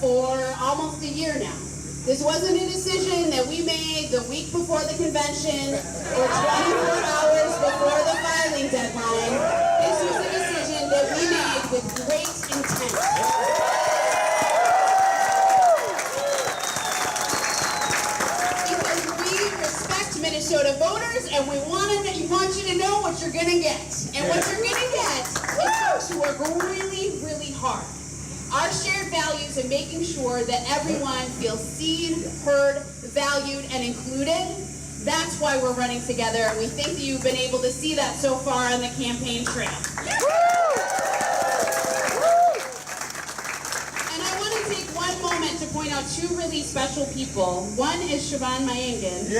for almost a year now. This wasn't a decision that we made the week before the convention or 24 hours before the filing deadline. This was a decision that we made with great intent. Because we respect Minnesota voters and we want you to know what you're going to get. And what you're going to get is folks who work really, really hard. Our shared values in making sure that everyone feels seen, heard, valued, and included. That's why we're running together, and we think that you've been able to see that so far on the campaign trail. And I want to take one moment to point out two really special people. One is Siobhan Mayengan,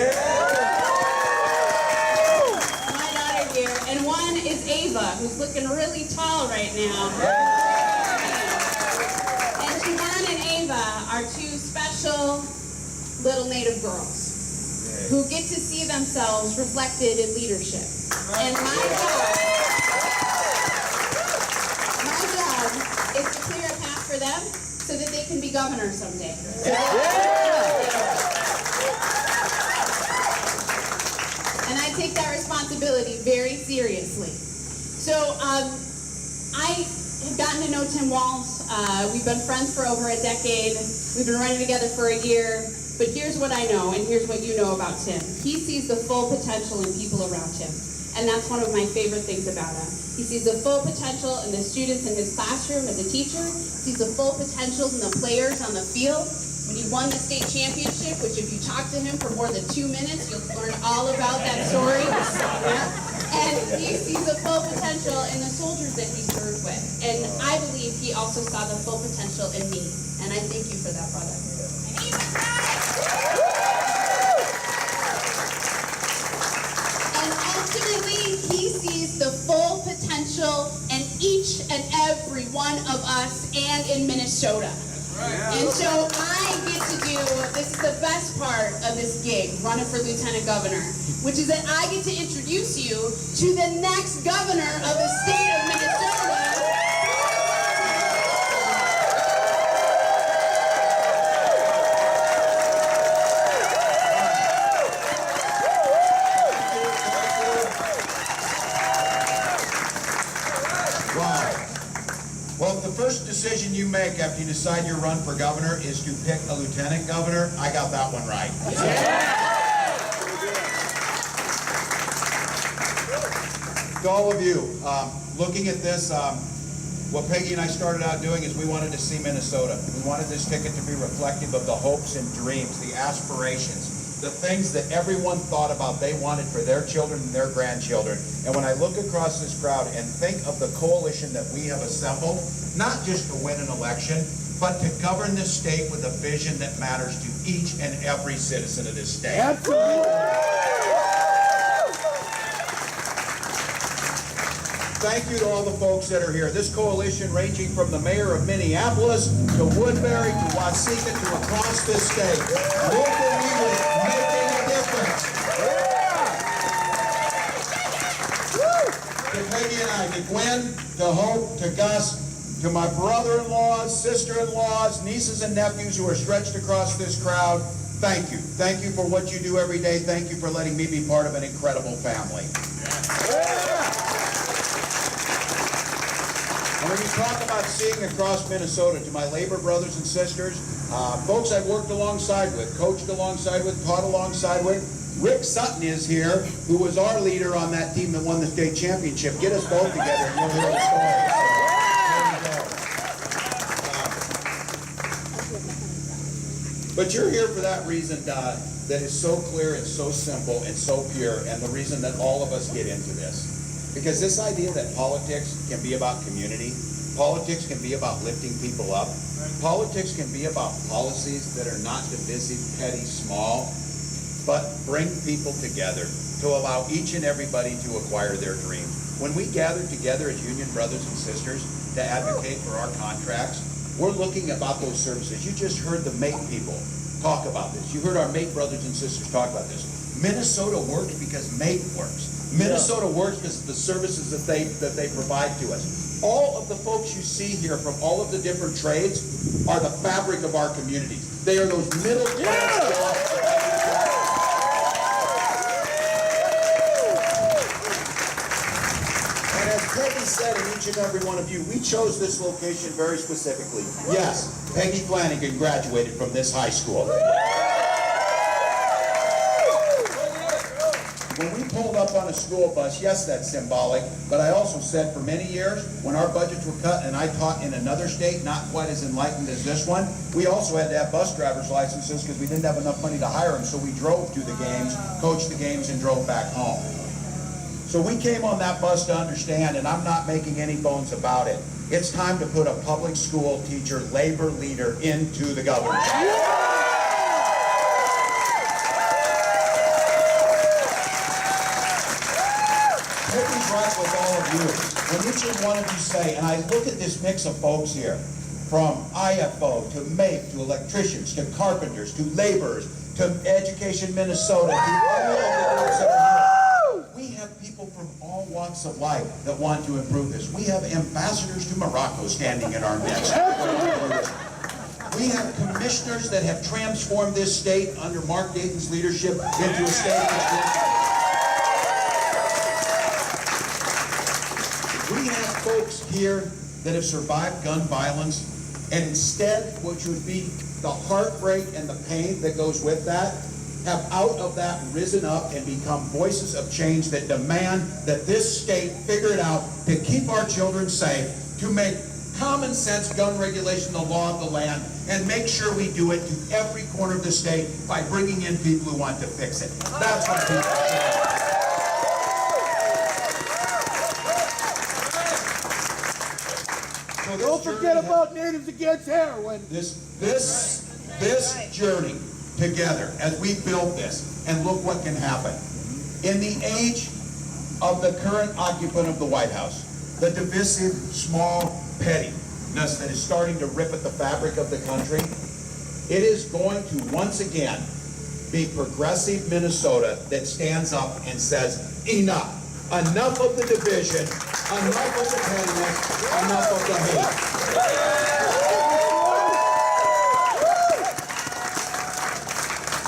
my daughter here, and one is Ava, who's looking really tall right now. Siobhan and Ava are two special little Native girls who get to see themselves reflected in leadership. And my job is to clear a path for them so that they can be governor someday. And I take that responsibility very seriously. So I have gotten to know Tim Walz. We've been friends for over a decade. We've been running together for a year. But here's what I know, and here's what you know about Tim. He sees the full potential in people around him. And that's one of my favorite things about him. He sees the full potential in the students in his classroom as a teacher. He sees the full potential in the players on the field. When he won the state championship, which if you talk to him for more than 2 minutes, you'll learn all about that story. And he sees the full potential in the soldiers that he served with. And I believe he also saw the full potential in me. And I thank you for that, brother. And ultimately, he sees the full potential in each and every one of us and in Minnesota. And so I get to do, this is the best part of this gig, running for Lieutenant Governor, which is that I get to introduce you to the next governor of the state of Minnesota. Well, the first decision you make after you decide you run for governor is to pick a lieutenant governor. I got that one right. To all of you, looking at this, what Peggy and I started out doing is we wanted to see Minnesota. We wanted this ticket to be reflective of the hopes and dreams, the aspirations, the things that everyone thought about they wanted for their children and their grandchildren. And when I look across this crowd and think of the coalition that we have assembled, not just to win an election, but to govern this state with a vision that matters to each and every citizen of this state. Absolutely. Thank you to all the folks that are here. This coalition ranging from the mayor of Minneapolis to Woodbury to Waseca to across this state. Local leaders making a difference. To Peggy and I, to Gwen, to Hope, to Gus, to my brother-in-laws, sister-in-laws, nieces and nephews who are stretched across this crowd, thank you. Thank you for what you do every day. Thank you for letting me be part of an incredible family. And when you talk about seeing across Minnesota, to my labor brothers and sisters, folks I've worked alongside with, coached alongside with, taught alongside with, Rick Sutton is here, who was our leader on that team that won the state championship. Get us both together and you'll hear the story. But you're here for that reason that is so clear and so simple and so pure, and the reason that all of us get into this. Because this idea that politics can be about community, politics can be about lifting people up, politics can be about policies that are not divisive, petty, small, but bring people together to allow each and everybody to acquire their dreams. When we gather together as union brothers and sisters to advocate for our contracts, we're looking about those services. You just heard the MATE people talk about this. You heard our MATE brothers and sisters talk about this. Minnesota works because MATE works. Minnesota works because of the services that they provide to us. All of the folks you see here from all of the different trades are the fabric of our communities. They are those middle class jobs. And as Peggy said, and each and every one of you, we chose this location very specifically. Yes, Peggy Flanagan graduated from this high school. When we pulled up on a school bus, yes, that's symbolic, but I also said for many years, when our budgets were cut and I taught in another state, not quite as enlightened as this one, we also had to have bus driver's licenses because we didn't have enough money to hire them, so we drove to the games, coached the games, and drove back home. So we came on that bus to understand, and I'm not making any bones about it, it's time to put a public school teacher, labor leader into the government. Peggy's right with all of you. When each and one of you say, and I look at this mix of folks here, from IFO to MAPE to electricians to carpenters to laborers to Education Minnesota to all of the groups that are here. We have people from all walks of life that want to improve this. We have ambassadors to Morocco standing in our midst. We have commissioners that have transformed this state under Mark Dayton's leadership into a state that's we have folks here that have survived gun violence, and instead, which would be the heartbreak and the pain that goes with that, have out of that risen up and become voices of change that demand that this state figure it out to keep our children safe, to make common sense gun regulation the law of the land, and make sure we do it to every corner of the state by bringing in people who want to fix it. That's what people are. Don't forget about Natives Against Heroin. This journey together as we build this, and look what can happen. In the age of the current occupant of the White House, the divisive, small pettiness that is starting to rip at the fabric of the country, it is going to once again be progressive Minnesota that stands up and says, enough. Enough of the division, enough of the pettiness, enough of the hate.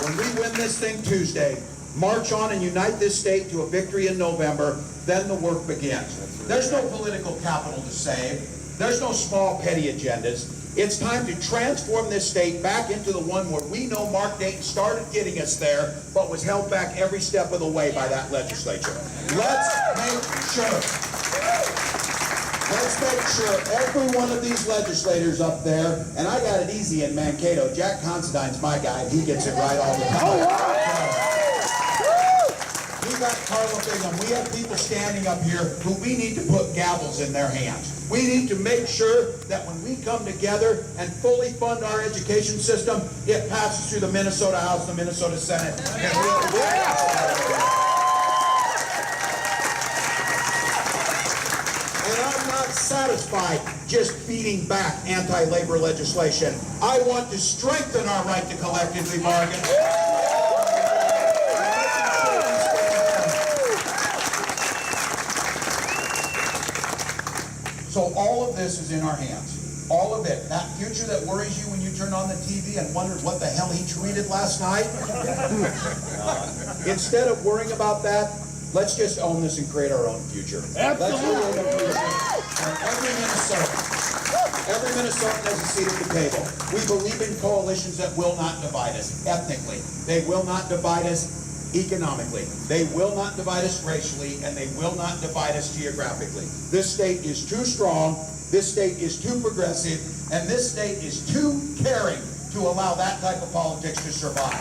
When we win this thing Tuesday, march on and unite this state to a victory in November, then the work begins. There's no political capital to save. There's no small petty agendas. It's time to transform this state back into the one where we know Mark Dayton started getting us there, but was held back every step of the way by that legislature. Let's make sure every one of these legislators up there, and I got it easy in Mankato, Jack Considine's my guy, and he gets it right all the time. We got Carla Bingham. We have people standing up here who we need to put gavels in their hands. We need to make sure that when we come together and fully fund our education system, it passes through the Minnesota House, the Minnesota Senate, and we'll And I'm not satisfied just feeding back anti-labor legislation. I want to strengthen our right to collectively bargain. So all of this is in our hands. All of it. That future that worries you when you turn on the TV and wonders what the hell he tweeted last night. Instead of worrying about that, let's just own this and create our own future. Absolutely. Let's create a future. And every Minnesotan has a seat at the table. We believe in coalitions that will not divide us ethnically. They will not divide us economically. They will not divide us racially, and they will not divide us geographically. This state is too strong, this state is too progressive, and this state is too caring to allow that type of politics to survive.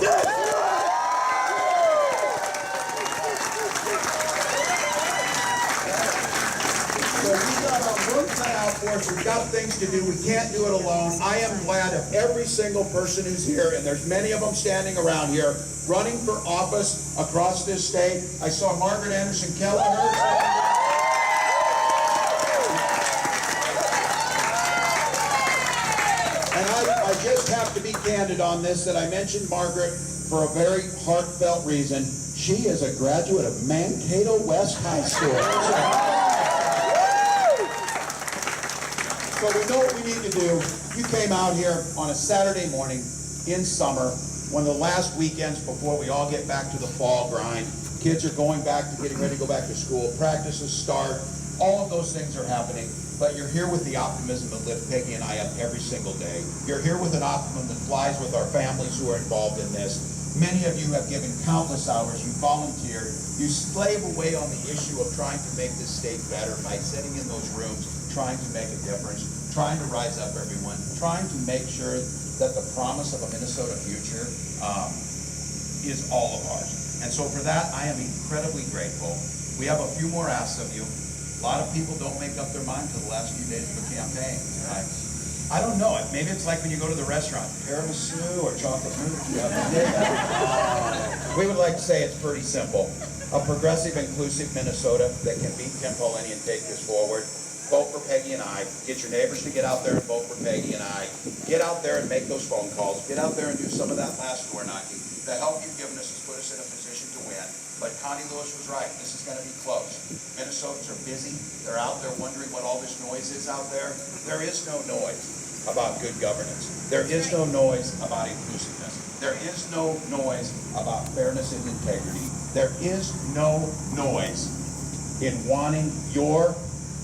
So we've got our work cut out for us. We've got things to do. We can't do it alone. I am glad of every single person who's here, and there's many of them standing around here, running for office across this state. I saw Margaret Anderson Kelly. And I just have to be candid on this, that I mentioned Margaret for a very heartfelt reason. She is a graduate of Mankato West High School. So we know what we need to do. You came out here on a Saturday morning in summer, one of the last weekends before we all get back to the fall grind. Kids are going back to getting ready to go back to school. Practices start. All of those things are happening. But you're here with the optimism that lifts Peggy and I up every single day. You're here with an optimism that flies with our families who are involved in this. Many of you have given countless hours. You volunteered. You slave away on the issue of trying to make this state better by sitting in those rooms, trying to make a difference, trying to rise up everyone, trying to make sure that the promise of a Minnesota future is all of ours. And so for that, I am incredibly grateful. We have a few more asks of you. A lot of people don't make up their mind till the last few days of the campaign. I don't know. Maybe it's like when you go to the restaurant, tiramisu or chocolate mousse. We would like to say it's pretty simple. A progressive, inclusive Minnesota that can beat Tim Paulini and take this forward. Vote for Peggy and I. Get your neighbors to get out there and vote for Peggy and I. Get out there and make those phone calls. Get out there and do some of that last door knocking. The help you've given us has put us in a position to win. But Connie Lewis was right. This is going to be close. Minnesotans are busy. They're out there wondering what all this noise is out there. There is no noise about good governance. There is no noise about inclusiveness. There is no noise about fairness and integrity. There is no noise in wanting your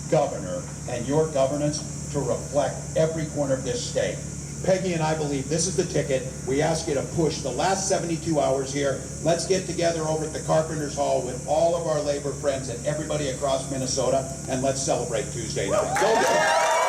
governor and your governance to reflect every corner of this state. Peggy and I believe this is the ticket. We ask you to push the last 72 hours here. Let's get together over at the Carpenters Hall with all of our labor friends and everybody across Minnesota, and let's celebrate Tuesday night. Go get it.